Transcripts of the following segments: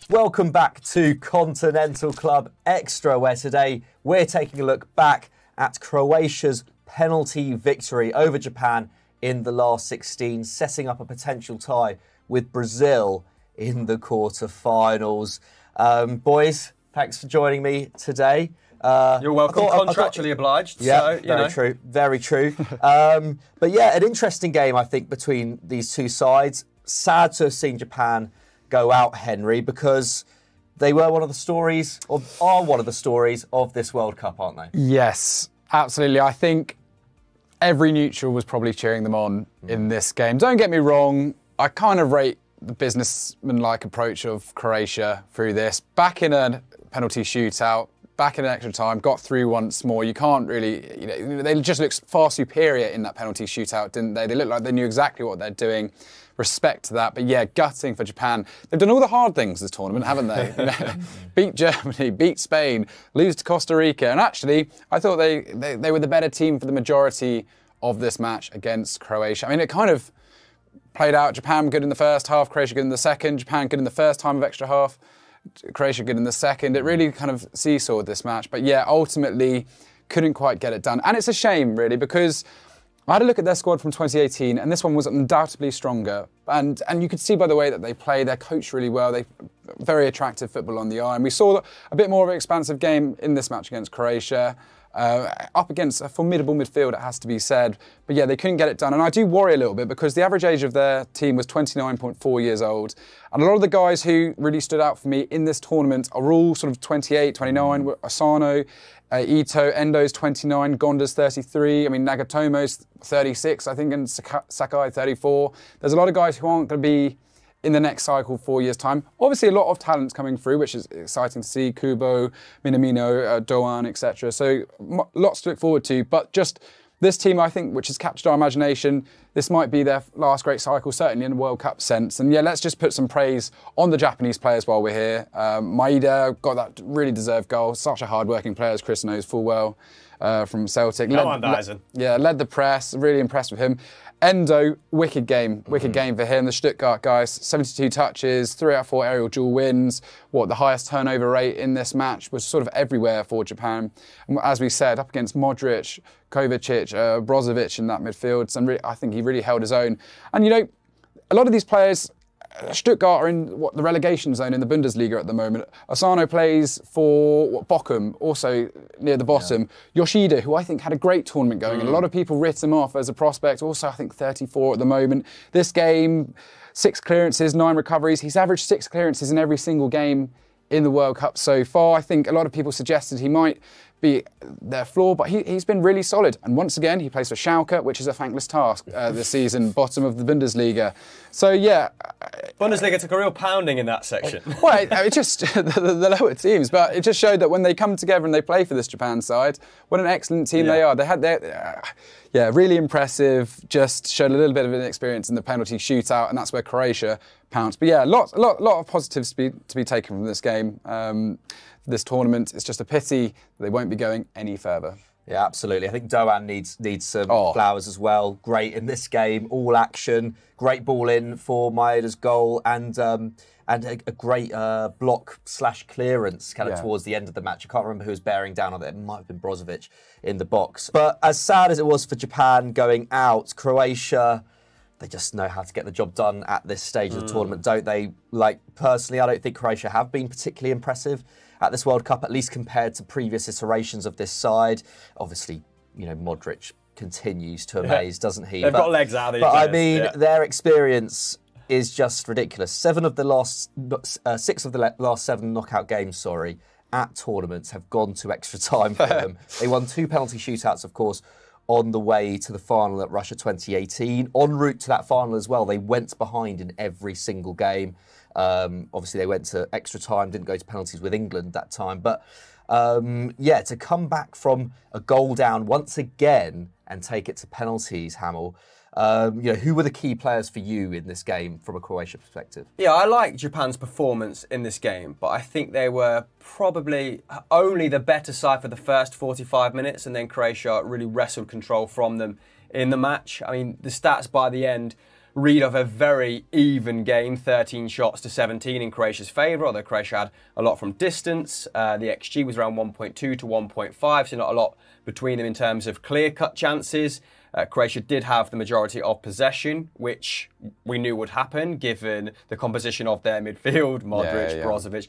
Welcome back to Continental Club Xtra, where today we're taking a look back at Croatia's penalty victory over Japan in the last 16, setting up a potential tie with Brazil in the quarter-finals. Boys, thanks for joining me today. You're welcome. Contractually obliged. Yeah, so, true. Very true. But yeah, an interesting game, I think, between these two sides. Sad to have seen Japan go out, Henry, because they were one of the stories, or are one of the stories of this World Cup, aren't they? Yes, absolutely. I think every neutral was probably cheering them on in this game. Don't get me wrong, I kind of rate the businessman-like approach of Croatia through this. Back in a penalty shootout, back in extra time, got through once more. You can't really, they just looked far superior in that penalty shootout, didn't they? They looked like they knew exactly what they're doing. Respect to that. But yeah, gutting for Japan. They've done all the hard things this tournament, haven't they? Beat Germany, beat Spain, lose to Costa Rica. And actually, I thought they were the better team for the majority of this match against Croatia. I mean, it kind of played out. Japan good in the first half, Croatia good in the second. Japan good in the first time of extra half, Croatia good in the second. It really kind of seesawed this match. But yeah, ultimately couldn't quite get it done. And it's a shame, really, because I had a look at their squad from 2018, and this one was undoubtedly stronger. And you could see by the way that they play, they're coached really well. They very attractive football on the eye. And we saw a bit more of an expansive game in this match against Croatia, up against a formidable midfield, it has to be said. But yeah, they couldn't get it done. And I do worry a little bit because the average age of their team was 29.4 years old. And a lot of the guys who really stood out for me in this tournament are all sort of 28, 29, Asano, Ito, Endo's 29, Gonda's 33, I mean Nagatomo's 36, I think, and Sakai 34. There's a lot of guys who aren't going to be in the next cycle 4 years' time. Obviously a lot of talents coming through, which is exciting to see, Kubo, Minamino, Doan, etc. So lots to look forward to, but just this team, I think, which has captured our imagination, this might be their last great cycle, certainly in a World Cup sense. And yeah, let's just put some praise on the Japanese players while we're here. Maeda got that really deserved goal. Such a hard-working player, as Chris knows full well, from Celtic. Led the press. Really impressed with him. Endo, wicked game for him. The Stuttgart guys, 72 touches, 3 out of 4 aerial duel wins. The highest turnover rate in this match was sort of everywhere for Japan. And as we said, up against Modric, Kovacic, Brozovic in that midfield. And I think he really held his own. And a lot of these players, Stuttgart are in the relegation zone in the Bundesliga at the moment. Asano plays for Bochum, also near the bottom. Yeah. Yoshida, who I think had a great tournament going, and a lot of people writ him off as a prospect. Also, I think 34 at the moment. This game, 6 clearances, 9 recoveries. He's averaged 6 clearances in every single game in the World Cup so far. I think a lot of people suggested he might be their flaw, but he's been really solid. And once again, he plays for Schalke, which is a thankless task this season, bottom of the Bundesliga. So yeah. Bundesliga took a real pounding in that section. Well, it just, the lower teams, but it just showed that when they come together and they play for this Japan side, what an excellent team they are. They had their, really impressive, just showed a little bit of an experience in the penalty shootout, and that's where Croatia pounced. But yeah, lot of positives to be taken from this game. This tournament. It's just a pity that they won't be going any further. Yeah, absolutely. I think Doan needs some flowers as well. Great in this game, all action, great ball in for Maeda's goal, and a great block/clearance kind of towards the end of the match. I can't remember who was bearing down on it. It might have been Brozovic in the box. But as sad as it was for Japan going out, Croatia, they just know how to get the job done at this stage of the tournament, don't they? Personally, I don't think Croatia have been particularly impressive at this World Cup, at least compared to previous iterations of this side. Obviously, Modric continues to amaze, doesn't he? They've got legs out of these But players. I mean, their experience is just ridiculous. 6 of the last 7 knockout games, at tournaments have gone to extra time for them. They won 2 penalty shootouts, of course, on the way to the final at Russia 2018. En route to that final as well, they went behind in every single game. Obviously, they went to extra time, didn't go to penalties with England that time. But to come back from a goal down once again and take it to penalties, Hamel, who were the key players for you in this game from a Croatia perspective? Yeah, I like Japan's performance in this game, but I think they were probably only the better side for the first 45 minutes, and then Croatia really wrestled control from them in the match. I mean, the stats by the end read of a very even game, 13 shots to 17 in Croatia's favour, although Croatia had a lot from distance. The XG was around 1.2 to 1.5, so not a lot between them in terms of clear-cut chances. Croatia did have the majority of possession, which we knew would happen given the composition of their midfield, Modric, Brozovic,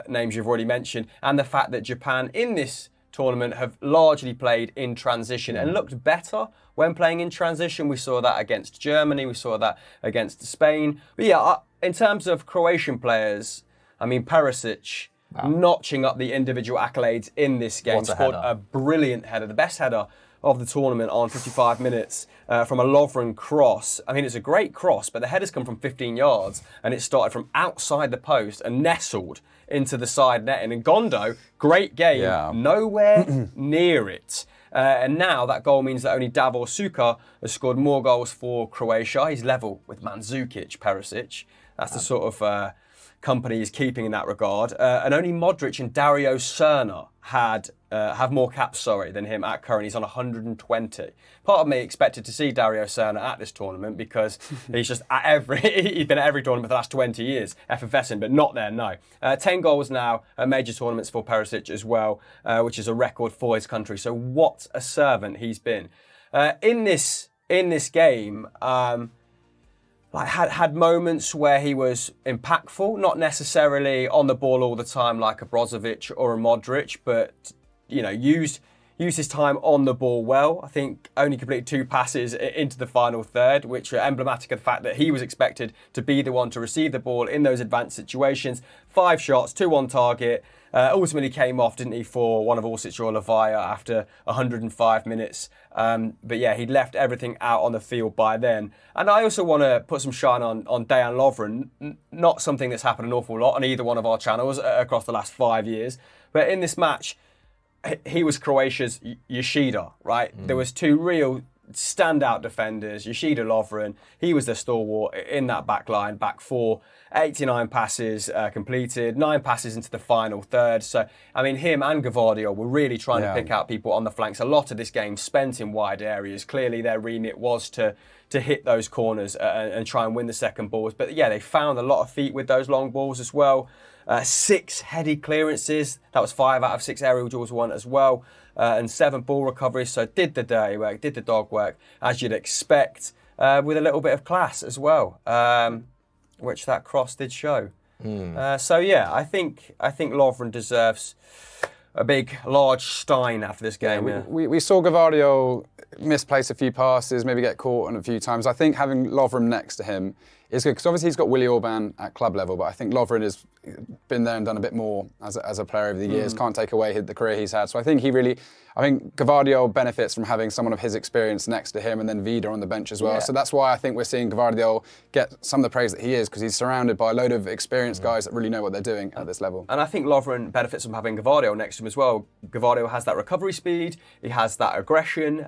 names you've already mentioned, and the fact that Japan in this tournament have largely played in transition and looked better when playing in transition. We saw that against Germany, we saw that against Spain. But yeah, in terms of Croatian players, I mean, Perisic notching up the individual accolades in this game, scored a brilliant header, the best header of the tournament on 55 minutes from a Lovren cross. I mean, it's a great cross, but the header's come from 15 yards and it started from outside the post and nestled into the side netting. And Gondo, great game, nowhere near it. And now that goal means that only Davor Suker has scored more goals for Croatia. He's level with Mandzukic, Perisic. That's the sort of company he's keeping in that regard. And only Modric and Dario Srna have more caps, than him at current. He's on 120. Part of me expected to see Dario Srna at this tournament because he's just he's been at every tournament for the last 20 years, effervescent, but not there, no. 10 goals now at major tournaments for Perisic as well, which is a record for his country. So what a servant he's been. In this game, had moments where he was impactful, not necessarily on the ball all the time like a Brozovic or a Modric, but used his time on the ball well. I think only completed 2 passes into the final third, which are emblematic of the fact that he was expected to be the one to receive the ball in those advanced situations. 5 shots, 2 on target. Ultimately came off, didn't he, for one of Orsic or Lavaya after 105 minutes. But yeah, he'd left everything out on the field by then. And I also want to put some shine on Dejan Lovren. Not something that's happened an awful lot on either one of our channels across the last 5 years. But in this match, he was Croatia's Yoshida, right? There was 2 real standout defenders, Yoshida, Lovren. He was the stalwart in that back line, back 4. 89 passes completed, 9 passes into the final third. So, I mean, him and Gavardio were really trying to pick out people on the flanks. A lot of this game spent in wide areas. Clearly, their remit was to hit those corners and try and win the second balls. But yeah, they found a lot of feet with those long balls as well. 6 heady clearances. That was 5 out of 6 aerial duels won as well. And 7 ball recoveries. So did the dirty work, did the dog work, as you'd expect, with a little bit of class as well. Which that cross did show. So yeah, I think Lovren deserves a big, large stein after this game. We saw Gavardio misplace a few passes, maybe get caught on a few times. I think having Lovren next to him is good because obviously he's got Willy Orban at club level, but I think Lovren has been there and done a bit more as a player over the years. Can't take away the career he's had. So I think Gavardio benefits from having someone of his experience next to him, and then Vida on the bench as well. Yeah. So that's why I think we're seeing Gavardio get some of the praise that he is, because he's surrounded by a load of experienced guys that really know what they're doing at this level. And I think Lovren benefits from having Gavardio next to him as well. Gavardio has that recovery speed, he has that aggression.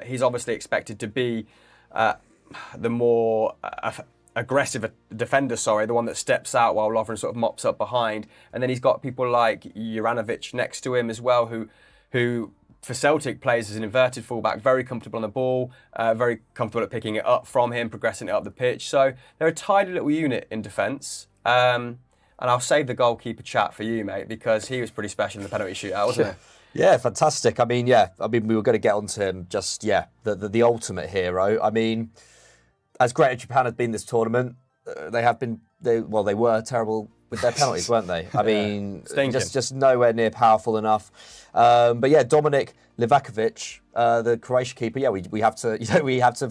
He's obviously expected to be the more aggressive defender, the one that steps out while Lovren sort of mops up behind. And then he's got people like Juranovic next to him as well, who for Celtic plays as an inverted fullback, very comfortable on the ball, very comfortable at picking it up from him, progressing it up the pitch. So they're a tidy little unit in defence. And I'll save the goalkeeper chat for you, mate, because he was pretty special in the penalty shootout, wasn't he? Yeah, fantastic. I mean, we were going to get onto him. Just the ultimate hero. I mean, as great as Japan had been this tournament, they were terrible with their penalties, weren't they? I mean, just nowhere near powerful enough. But yeah, Dominik Livakovic, the Croatia keeper. We have to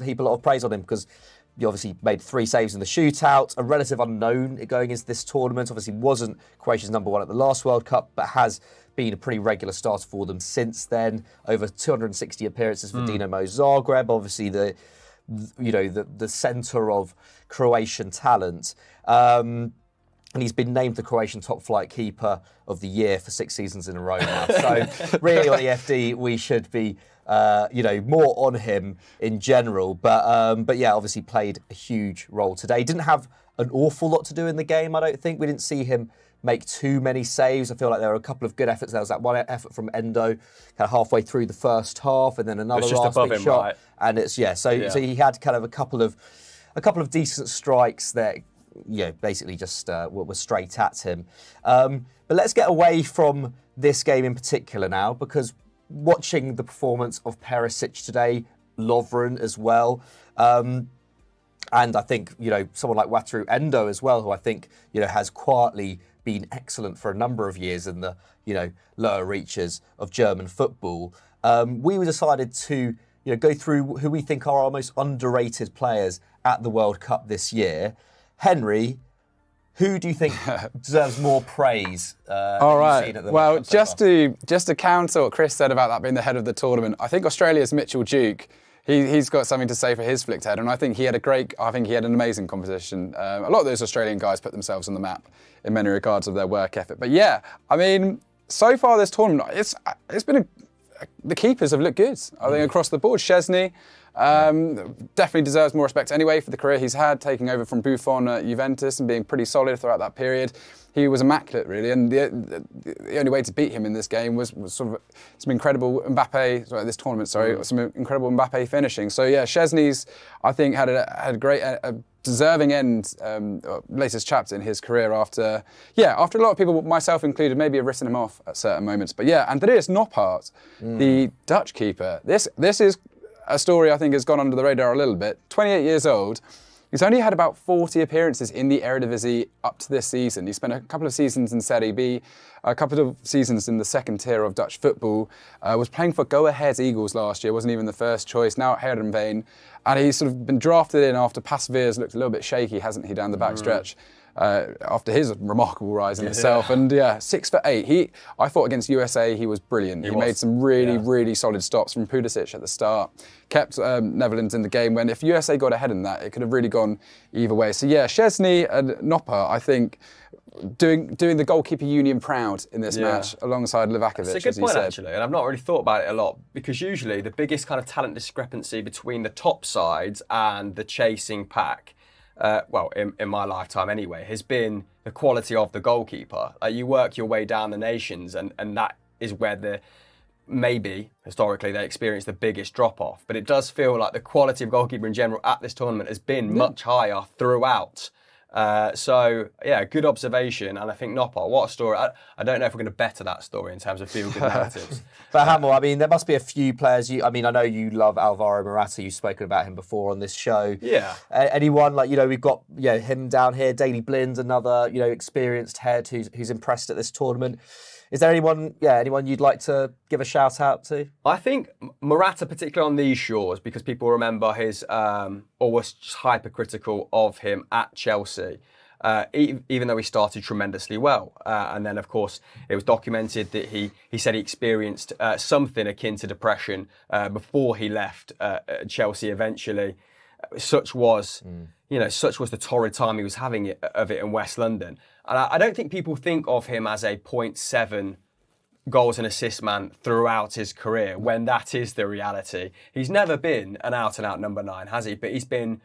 heap a lot of praise on him because he obviously made 3 saves in the shootout. A relative unknown going into this tournament. Obviously, wasn't Croatia's number 1 at the last World Cup, but has been a pretty regular starter for them since then. Over 260 appearances for Dinamo Zagreb. Obviously, the centre of Croatian talent. And he's been named the Croatian top flight keeper of the year for 6 seasons in a row now. So really on the FD, we should be, more on him in general. But yeah, obviously played a huge role today. Didn't have an awful lot to do in the game, I don't think. We didn't see him make too many saves. I feel like there were a couple of good efforts. There was that one effort from Endo, kind of halfway through the first half, and then another last big shot. Right? And so he had kind of a couple of a couple of decent strikes that, basically just were straight at him. But let's get away from this game in particular now, because watching the performance of Perisic today, Lovren as well, and I think, someone like Wataru Endo as well, who I think, has quietly been excellent for a number of years in the, lower reaches of German football. We decided to, go through who we think are our most underrated players at the World Cup this year. Henry, who do you think deserves more praise? All right. Well, just to counter what Chris said about that being the head of the tournament, I think Australia's Mitchell Duke. He's got something to say for his flicked head, and I think he had an amazing competition. A lot of those Australian guys put themselves on the map in many regards of their work ethic. But yeah, I mean, so far this tournament, it's been the keepers have looked good. I think across the board, Szczesny definitely deserves more respect anyway for the career he's had, taking over from Buffon at Juventus and being pretty solid throughout that period. He was immaculate, really, and the only way to beat him in this game was sort of some incredible Mbappe. Some incredible Mbappe finishing. So yeah, Szczesny's, I think, had a great, deserving end, latest chapter in his career after a lot of people, myself included, maybe have written him off at certain moments. But yeah, Andries Noppert, the Dutch keeper. This is a story I think has gone under the radar a little bit. 28 years old. He's only had about 40 appearances in the Eredivisie up to this season. He spent a couple of seasons in Serie B, a couple of seasons in the second tier of Dutch football. Was playing for Go Ahead Eagles last year, wasn't even the first choice, now at Heerenveen. And he's sort of been drafted in after Pasveer's looked a little bit shaky, hasn't he, down the back stretch? After his remarkable rise in itself. And 6'8". I thought against USA he was brilliant. He made some really solid stops from Pulisic at the start. Kept Netherlands in the game when if USA got ahead in that, it could have really gone either way. So yeah, Szczesny and Noppert, I think, doing the goalkeeper union proud in this match alongside Livakovic. It's a good point, actually, and I've not really thought about it a lot, because usually the biggest kind of talent discrepancy between the top sides and the chasing pack, in my lifetime anyway, has been the quality of the goalkeeper. You work your way down the nations, and that is where maybe historically they experience the biggest drop-off. But it does feel like the quality of goalkeeper in general at this tournament has been much higher throughout. Good observation. And I think Noppert, what a story. I don't know if we're going to better that story in terms of feel-good narratives. But Hamill, I mean, there must be a few players. I know you love Alvaro Morata. You've spoken about him before on this show. Yeah. Anyone we've got him down here. Daley Blind, another experienced head who's impressed at this tournament. Is there anyone you'd like to give a shout out to? I think Morata, particularly on these shores, because people remember his always hypercritical of him at Chelsea, even though he started tremendously well. And then, of course, it was documented that he said he experienced something akin to depression before he left Chelsea eventually. Such was the torrid time he was having of it in West London. And I don't think people think of him as a 0.7 goals and assist man throughout his career, when that is the reality. He's never been an out-and-out number 9, has he? But he's been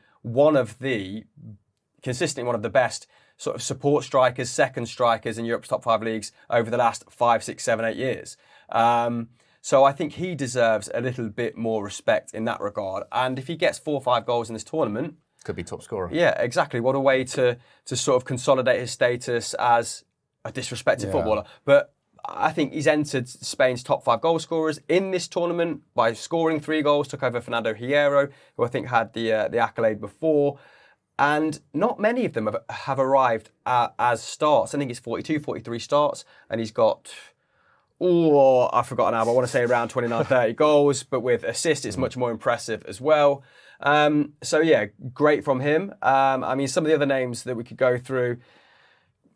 consistently one of the best sort of support strikers, second strikers in Europe's top 5 leagues over the last 5, 6, 7, 8 years. So I think he deserves a little bit more respect in that regard. And if he gets 4 or 5 goals in this tournament, could be top scorer. Yeah, exactly. What a way to sort of consolidate his status as a disrespected footballer. But I think he's entered Spain's top 5 goal scorers in this tournament by scoring 3 goals, took over Fernando Hierro, who I think had the accolade before. And not many of them have arrived as starts. I think it's 42, 43 starts, and he's got... I've forgotten now, but I want to say around 29, 30 goals, but with assists, it's much more impressive as well. Great from him. Some of the other names that we could go through,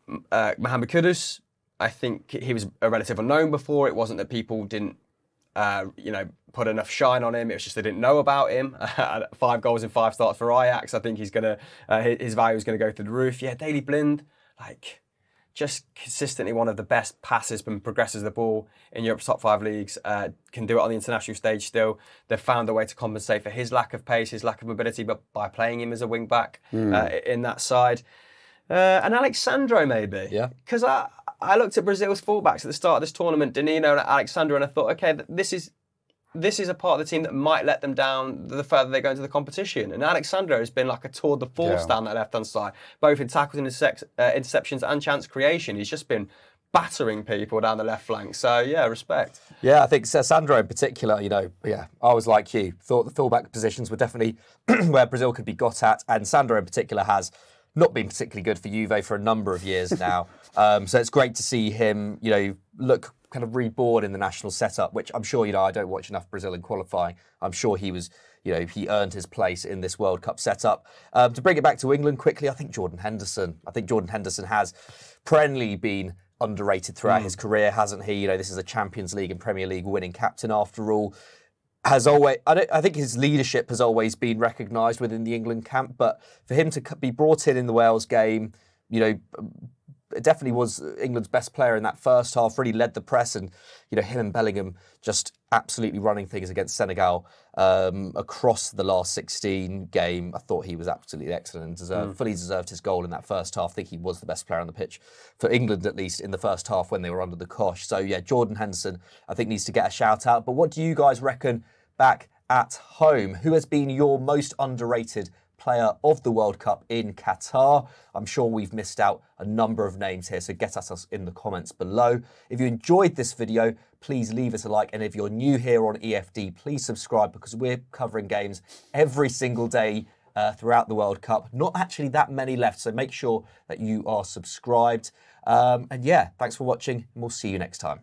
Mohamed Kudus, I think he was a relative unknown before. It wasn't that people didn't, put enough shine on him. It was just they didn't know about him. 5 goals in 5 starts for Ajax. I think his value is going to go through the roof. Yeah, Daley Blind, just consistently one of the best passes and progresses the ball in Europe's top 5 leagues, can do it on the international stage still. They've found a way to compensate for his lack of pace, his lack of mobility, but by playing him as a wing-back in that side. And Alex Sandro, maybe. Yeah. Because I looked at Brazil's fullbacks at the start of this tournament, Danilo and Alex Sandro, and I thought, okay, this is this is a part of the team that might let them down the further they go into the competition. And Alex Sandro has been like a tour de force down that left-hand side, both in tackles, interceptions and chance creation. He's just been battering people down the left flank. So, yeah, respect. Yeah, I think Sandro in particular, you know, I was like you. Thought the fullback positions were definitely where Brazil could be got at. And Sandro in particular has not been particularly good for Juve for a number of years now. So it's great to see him, you know, look kind of reborn in the national setup, which I'm sure, you know, I don't watch enough Brazil in qualifying. I'm sure he was, you know, he earned his place in this World Cup setup. To bring it back to England quickly, I think Jordan Henderson has perennially been underrated throughout his career, hasn't he? You know, this is a Champions League and Premier League winning captain after all. Has always, I think his leadership has always been recognised within the England camp, but for him to be brought in the Wales game, you know, it definitely was England's best player in that first half, really led the press, and, you know, him and Bellingham just absolutely running things against Senegal across the last 16 game. I thought he was absolutely excellent and fully deserved his goal in that first half. I think he was the best player on the pitch for England, at least in the first half when they were under the cosh. So yeah, Jordan Henderson, I think, needs to get a shout out. But what do you guys reckon back at home? Who has been your most underrated player of the World Cup in Qatar? I'm sure we've missed out a number of names here, so get us in the comments below. If you enjoyed this video, please leave us a like, and if you're new here on EFD, please subscribe, because we're covering games every single day throughout the World Cup. Not actually that many left, so make sure that you are subscribed. And yeah, thanks for watching, and we'll see you next time.